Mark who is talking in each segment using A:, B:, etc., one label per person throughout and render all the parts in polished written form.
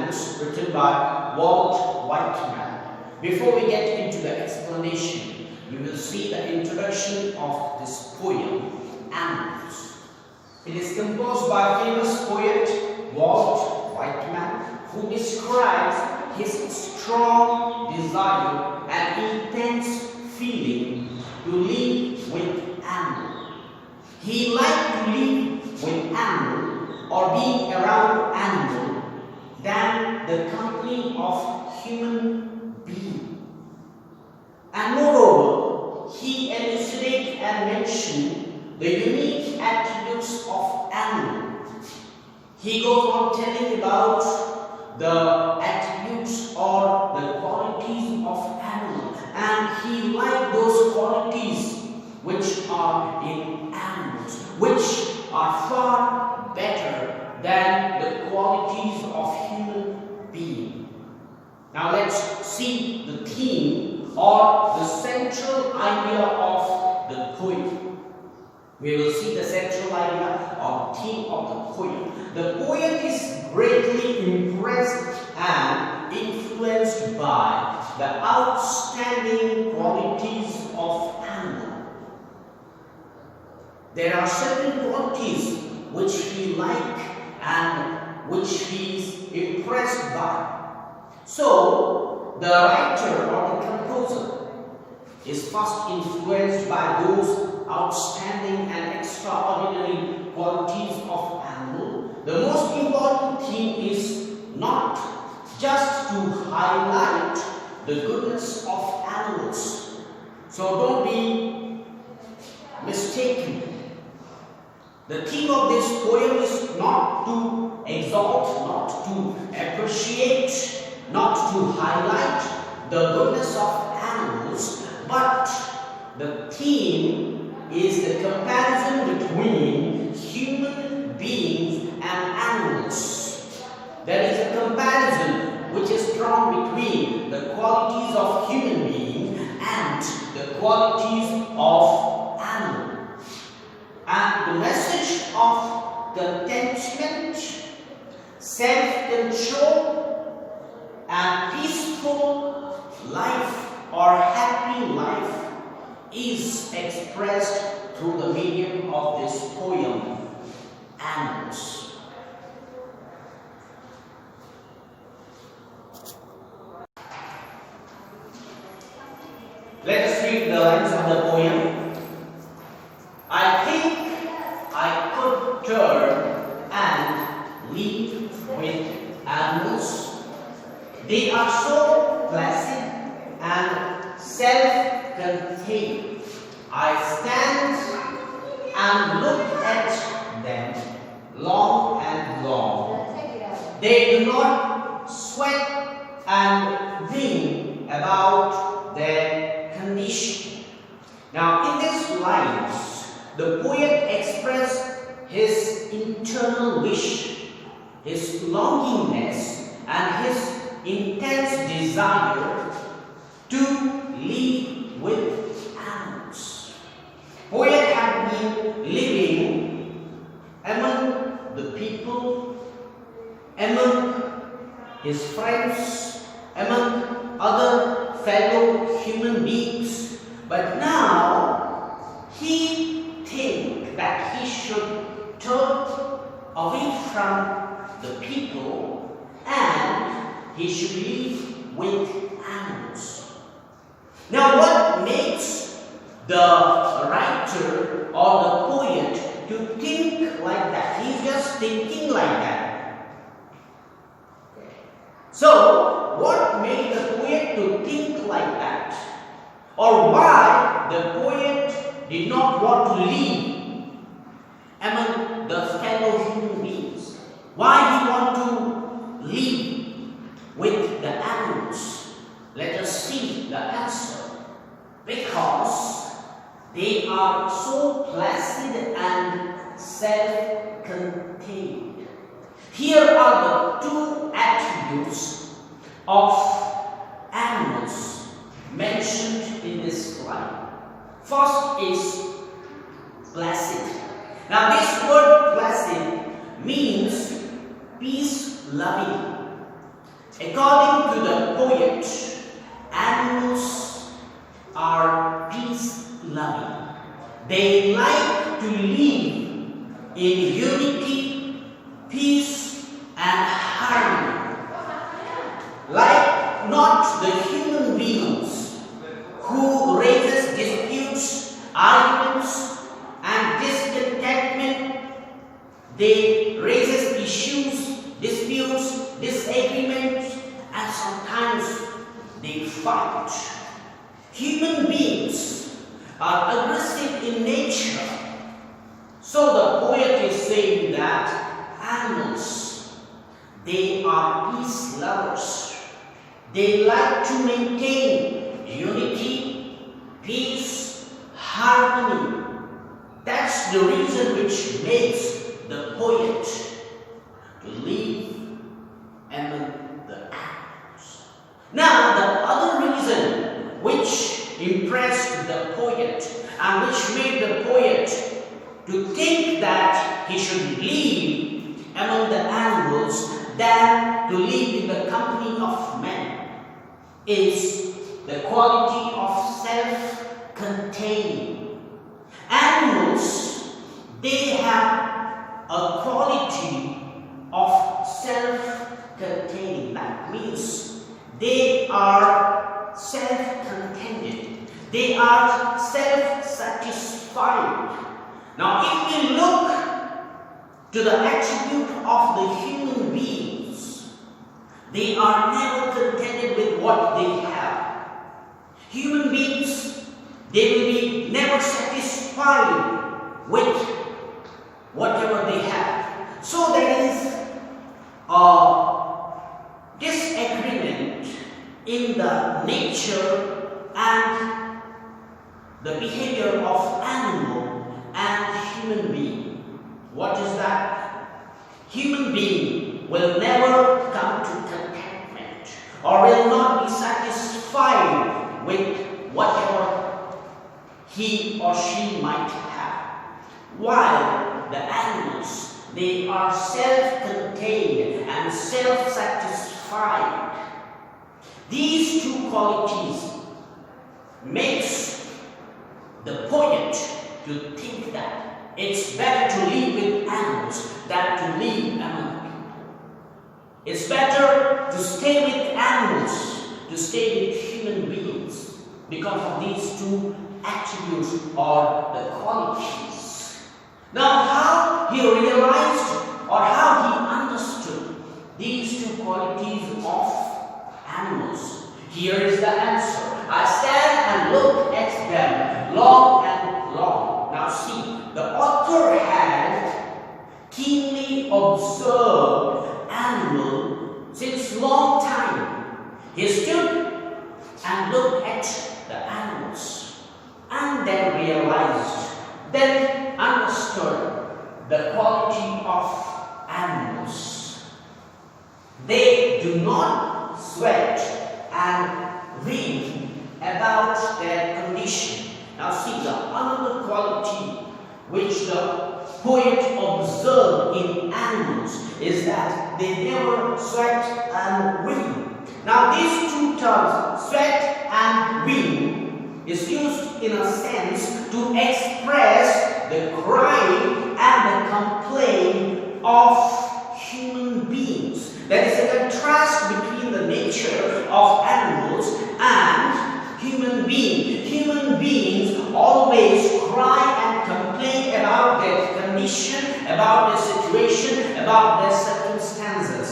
A: Animals, written by Walt Whitman. Before we get into the explanation, we will see the introduction of this poem, Animals. It is composed by famous poet Walt Whitman, who describes his strong desire and intense feeling to live with animals. He liked to live with animals or being around animals than the company of human beings. And moreover, he elucidated and mentioned the unique attributes of animals. He goes on telling about the attributes or the qualities of animals, and he liked those qualities which are in animals, which are far better than the qualities of human beings. Now let's see the theme or the central idea of the poem. We will see the central idea or theme of the poem. The poet is greatly impressed and influenced by the outstanding qualities of animals. There are certain qualities which he likes and which he is impressed by. So, the writer or the composer is first influenced by those outstanding and extraordinary qualities of animal. The most important thing is not just to highlight the goodness of animals. So don't be mistaken. The theme of this poem is not to exalt, not to appreciate, not to highlight the goodness of animals, but the theme is the comparison between human beings and animals. There is a comparison which is drawn between the qualities of human beings and the qualities of animals. And the message of contentment, self-control, and peaceful life or happy life is expressed through the medium of this poem, Animals. Let us read the lines of the poem. I think I could turn and live with animals. They are so placid and self-contained. I stand and look at them long and long. They do not sweat and think about their condition. Now, in these lines, the poet expressed his internal wish, his longingness, and his intense desire to live with animals. Poet had been living among the people, among his friends, among other fellow human beings, but now he thinks that he should turn away from the people and he should live with animals. Now, what makes the writer or the poet to think like that? He's just thinking like that. So, what made the poet to think like that? Or why the poet did not want to live among the fellow human beings? Why he want to live with the animals? Let us see the answer. Because they are so placid and self-contained. Here are the two attributes of animals mentioned in this slide. First is placid. Now this word placid means peace-loving. According to the poet, animals are peace-loving. They like to live in unity, peace, and harmony. Like not the human beings who raises disputes, arguments, and discontentment. They raises issues, disputes, disagreements, and sometimes they fight. Human beings are aggressive in nature. So the poet is saying that animals, they are peace lovers. They like to maintain unity, peace, harmony. That's the reason which makes the poet to live among the animals. Now, the other reason which impressed the poet and which made the poet to think that he should live among the animals than to live in the company of men is the quality of self-containing. Animals, they have a quality of self-containing. That means they are self-contented. They are self-satisfied. Now, if we look to the attribute of the human beings, they are never contented with what they have. Human beings, they will be never satisfied with whatever they have. So there is a disagreement in the nature and the behavior of animal and human being. What is that? Human being will never come to contentment or will not be satisfied with whatever he or she might have. While the animals, they are self-contained and self-satisfied. These two qualities makes the poet to think that it's better to live with animals than to live among people. It's better to stay with animals, to stay with human beings, because of these two attributes or the qualities. Now, how he realized or how he understood these two qualities of animals? Here is the answer. I stand and look at them long and long. Now see, the author had keenly observed animal since long time. He stood and looked at the animals and then realized, then understood the quality of animals. They do not sweat and rave about their condition. Now see, the another quality which the poet observed in animals is that they never sweat and rave. Now these two terms, sweat and rave, is used in a sense to express the crying and the complaint of human beings. There is a contrast between the nature of animals and human beings. Human beings always cry and complain about their condition, about their situation, about their circumstances.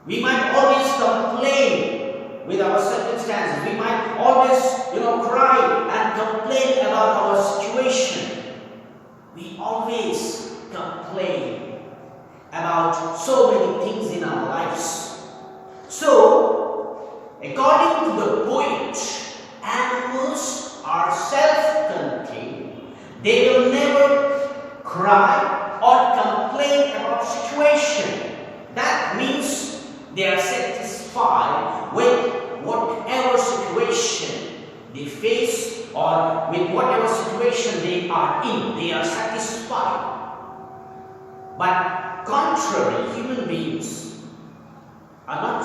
A: We might always complain with our circumstances. We might always, cry and complain about our situation. We always complain about so many things in our lives. So, according to the poet, animals are self-contained. They will never cry or complain about situation. That means they are satisfied with whatever situation they face or with whatever situation they are in. They are satisfied. But contrary, human beings are not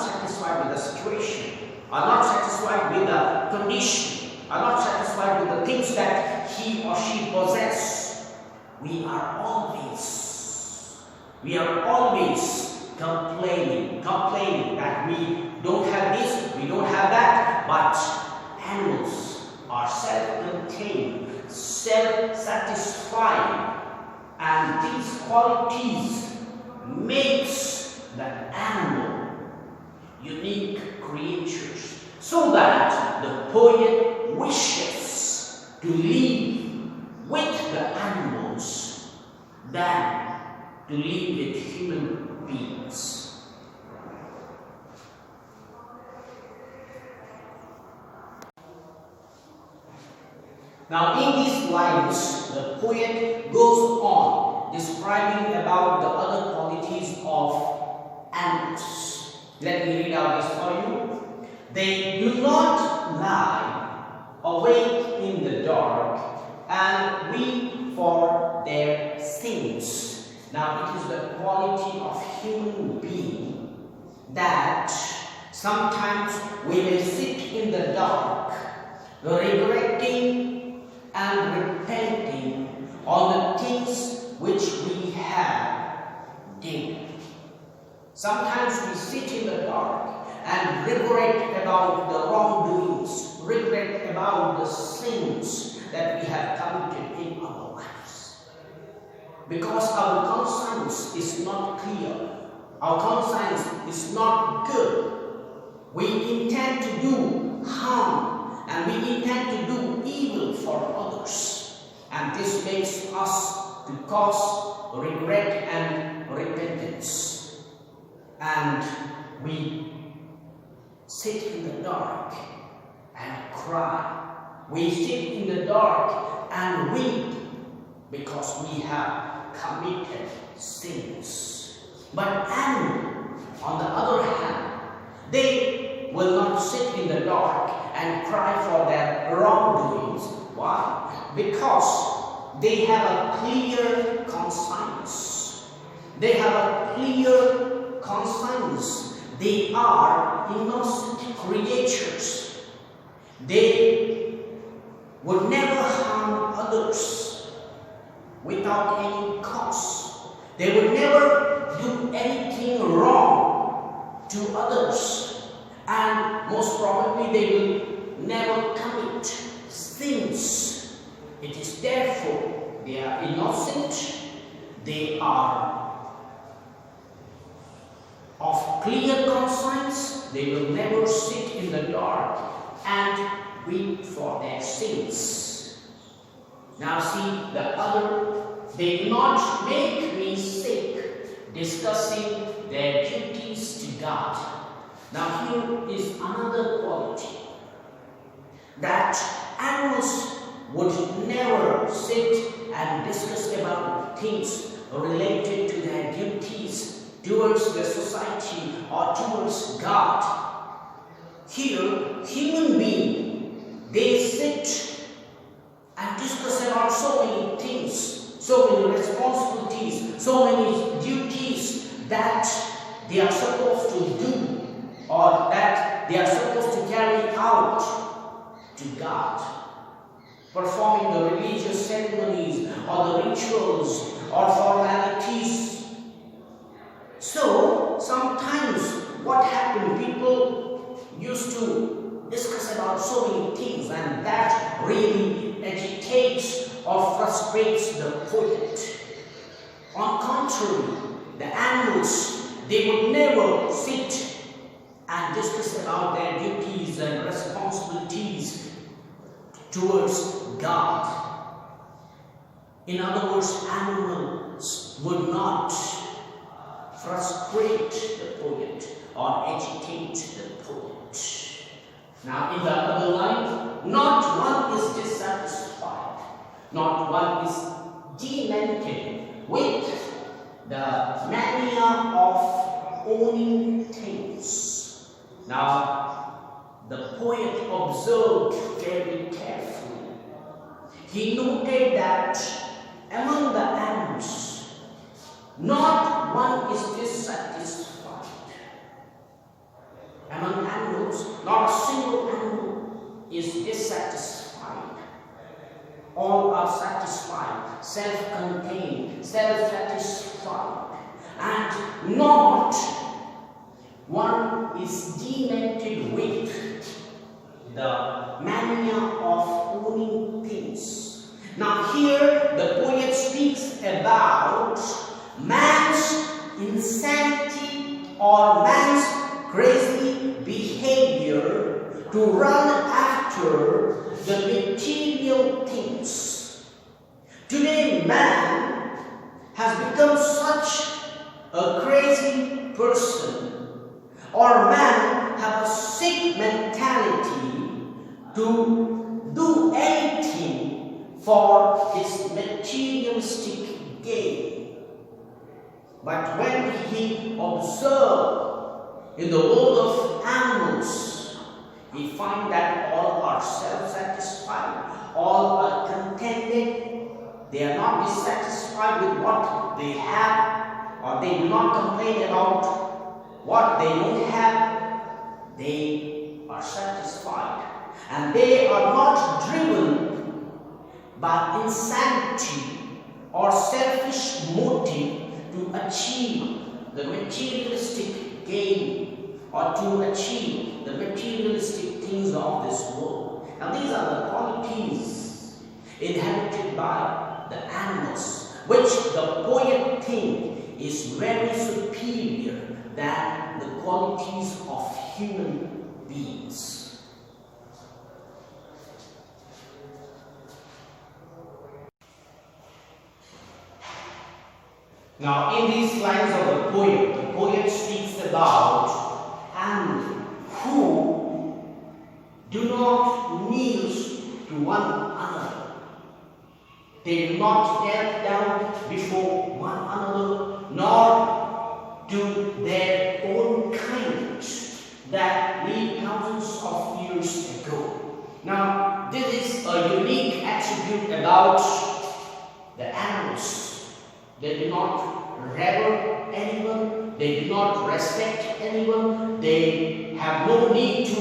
A: the situation, are not satisfied with the condition, are not satisfied with the things that he or she possess, we are always complaining that we don't have this, we don't have that. But animals are self-contained, self-satisfied, and these qualities makes the animal unique creatures, so that the poet wishes to live with the animals than to live with human beings. Now in these lines, the poet goes on describing about the other qualities of animals. Let me read out this for you. They do not lie awake in the dark and weep for their sins. Now it is the quality of human being that sometimes we may sit in the dark regretting and repenting on the things which we have done. Sometimes we sit in the dark and regret about the wrongdoings, regret about the sins that we have committed in our lives. Because our conscience is not clear, our conscience is not good. We intend to do harm and we intend to do evil for others. And this makes us to cause regret and repentance. And we sit in the dark and cry. We sit in the dark and weep because we have committed sins. But animals, on the other hand, they will not sit in the dark and cry for their wrongdoings. Why? Because they have a clear conscience. They have a clear conscience. They are innocent creatures. They would never harm others without any cause. They would never do anything wrong to others, and most probably they will never commit sins. It is therefore they are innocent, they are of clear conscience, they will never sit in the dark and weep for their sins. Now see the other, they do not make me sick discussing their duties to God. Now here is another quality, that animals would never sit and discuss about things related to their duties towards the society or towards God. Here, human beings, they sit and discuss about so many things, so many responsibilities, so many duties that they are supposed to do or that they are supposed to carry out to God. Performing the religious ceremonies or the rituals or formalities. So, sometimes what happened, people used to discuss about so many things, and that really agitates or frustrates the poet. On contrary, the animals, they would never sit and discuss about their duties and responsibilities towards God. In other words, animals would not frustrate the poet or agitate the poet. Now in the other line, not one is dissatisfied, not one is demented with the mania of owning things. Now the poet observed very carefully. He noted that among the animals, not one is dissatisfied. Among animals, not a single animal is dissatisfied. All are satisfied, self-contained, self-satisfied, and not one is demented with the mania of owning things. Now here the poet speaks about man's insanity or man's crazy behavior to run after the material things. Today man has become such a crazy person, or man have a sick mentality to do anything for his materialistic gain. But when he observes in the world of animals, we find that all are self-satisfied, all are contented. They are not dissatisfied with what they have, or they do not complain about what they don't have. They are satisfied, and they are not driven by insanity or selfish motive to achieve the materialistic gain or to achieve the materialistic things of this world. Now these are the qualities inherited by the animals, which the poet thinks is very superior than the qualities of human beings. Now in these lines of the poet speaks about animals who do not kneel to one another. They do not kneel down before one another, nor do their own kind that lived thousands of years ago. Now, this is a unique attribute about the animals. They do not revere anyone, they do not respect anyone, they have no need to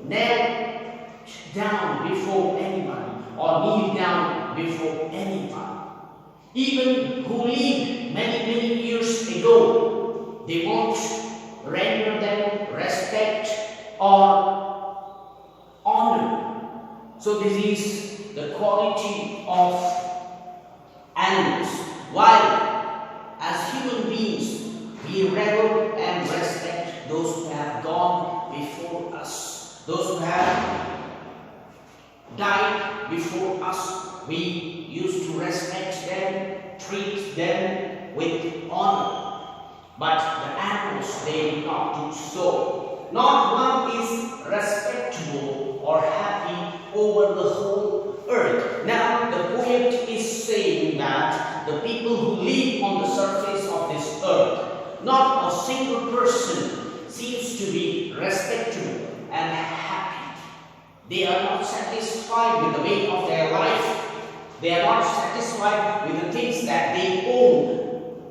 A: kneel down before anyone or kneel down before anyone. Even who lived many years ago, they won't render them respect or honor. So this is the quality of animals. While as human beings, we revere and respect those who have gone before us, those who have died before us. We used to respect them, treat them with honor. But the animals, they do not do so. Not one is respectable or happy over the whole earth. Now the poet is saying that the people who live on the surface of this earth, not a single person seems to be respectable and happy. They are not satisfied with the way of their life. They are not satisfied with the things that they own,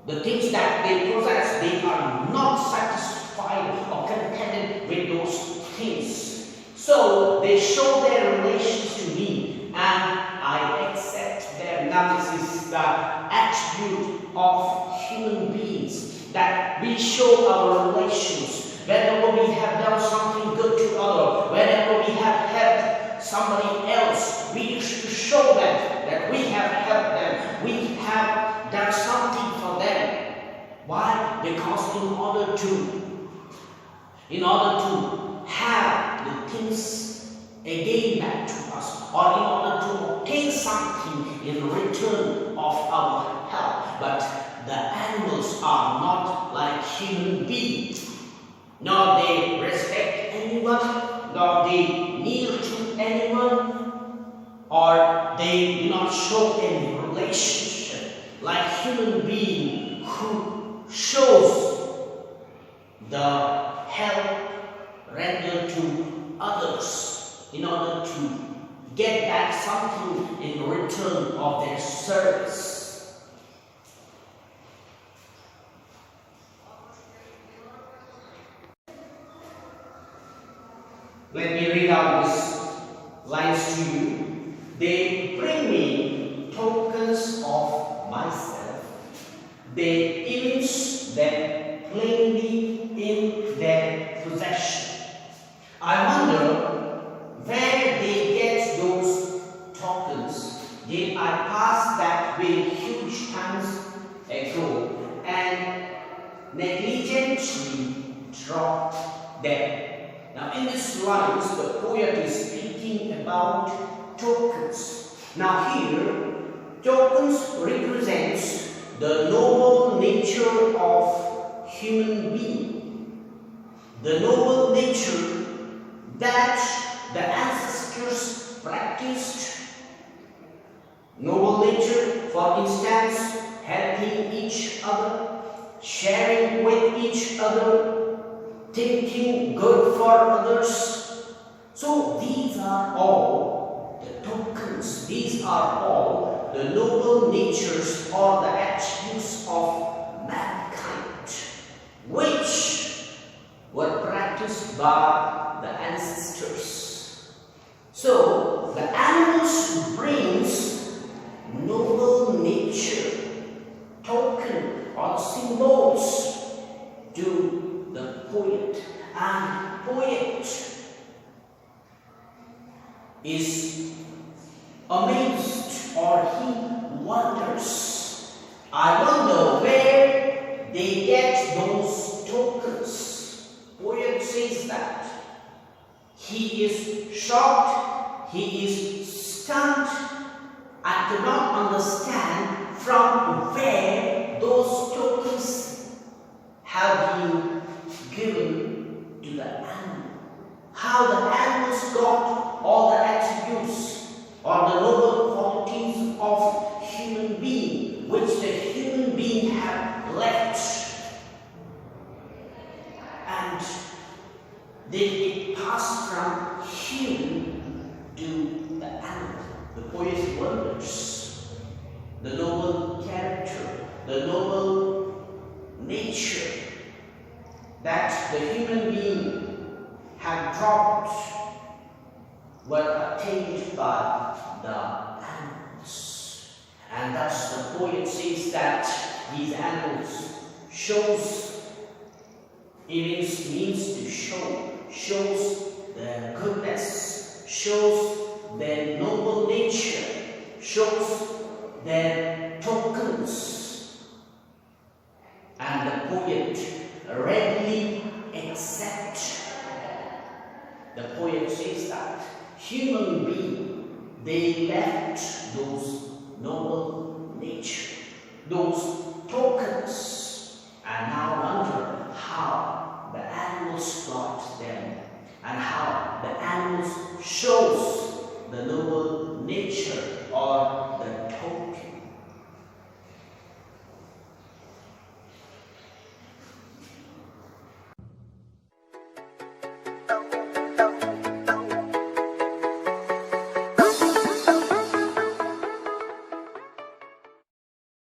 A: the things that they possess. They are not satisfied or contented with those things. So they show their relations to me, and I accept them. Now this is the attribute of human beings, that we show our relations. Whenever we have done something good to others, whenever we have helped somebody else, we used to show them that we have helped them, we have done something for them. Why? Because in order to have the things again back to us, or in order to obtain something in return of our help. But the animals are not like human beings. Nor they respect anyone, nor they kneel to anyone, or they do not show any relationship like human being who shows the help rendered to others in order to get back something in return of their service. Let me read out these lines to you. They bring me tokens of myself. They evince them plainly in their possession. I wonder where they get those tokens. Did I pass that way huge times ago and negligently drop them? Now in these lines, the poet is speaking about tokens. Now here, tokens represents the noble nature of human being. The noble nature that the ancestors practiced. Noble nature, for instance, helping each other, sharing with each other, thinking good for others. So these are all the tokens, these are all the noble natures or the attributes of mankind, which were practiced by the ancestors. So the animals brings noble nature, token or symbols to the poet, and poet is amazed or he wonders. I wonder where they get those tokens. Poet says that he is shocked, he is stunned, and cannot understand from where those tokens have been given to the animal. How the animals got all the attributes or the noble qualities of human being, which the human being have left, and they pass from human to the animal. The poet wonders the noble character, the noble nature that the human being had dropped were attained by the animals. And thus the poet says that these animals shows, it means to show, shows their goodness, shows their noble nature, shows their tokens. And the poet readily accepts. The poet says that human being, they left those noble nature, those tokens